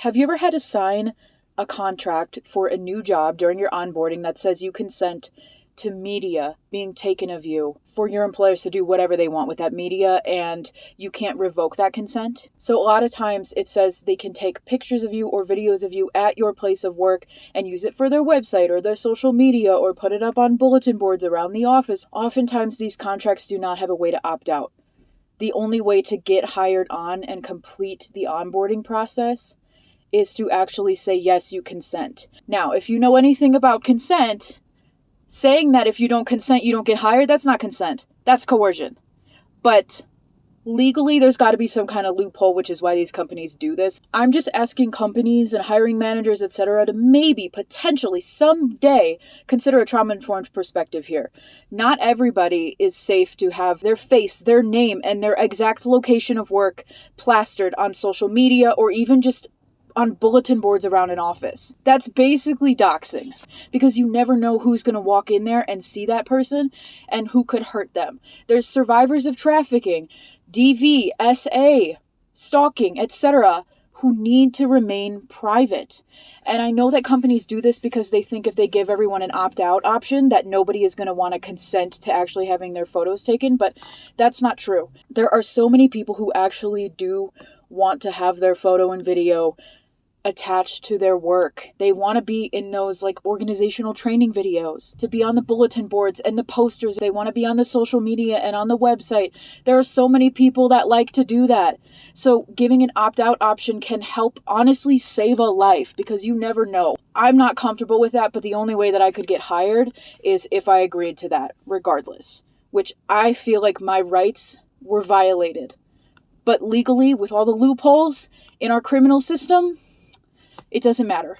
Have you ever had to sign a contract for a new job during your onboarding that says you consent to media being taken of you for your employers to do whatever they want with that media, and you can't revoke that consent? So a lot of times it says they can take pictures of you or videos of you at your place of work and use it for their website or their social media or put it up on bulletin boards around the office. Oftentimes these contracts do not have a way to opt out. The only way to get hired on and complete the onboarding process is to actually say, yes, you consent. Now, if you know anything about consent, saying that if you don't consent, you don't get hired, that's not consent. That's coercion. But legally, there's got to be some kind of loophole, which is why these companies do this. I'm just asking companies and hiring managers, etc., to maybe, potentially, someday consider a trauma-informed perspective here. Not everybody is safe to have their face, their name, and their exact location of work plastered on social media or even just on bulletin boards around an office. That's basically doxing, because you never know who's going to walk in there and see that person and who could hurt them. There's survivors of trafficking, DV, SA, stalking, etc., who need to remain private. And I know that companies do this because they think if they give everyone an opt-out option that nobody is going to want to consent to actually having their photos taken, but that's not true. There are so many people who actually do want to have their photo and video attached to their work. They want to be in those organizational training videos, to be on the bulletin boards and the posters. They want to be on the social media and on the website. There are so many people that like to do that. So giving an opt-out option can help honestly save a life, because you never know. I'm not comfortable with that, but the only way that I could get hired is if I agreed to that, regardless, which I feel like my rights were violated. But legally, with all the loopholes in our criminal system, it doesn't matter.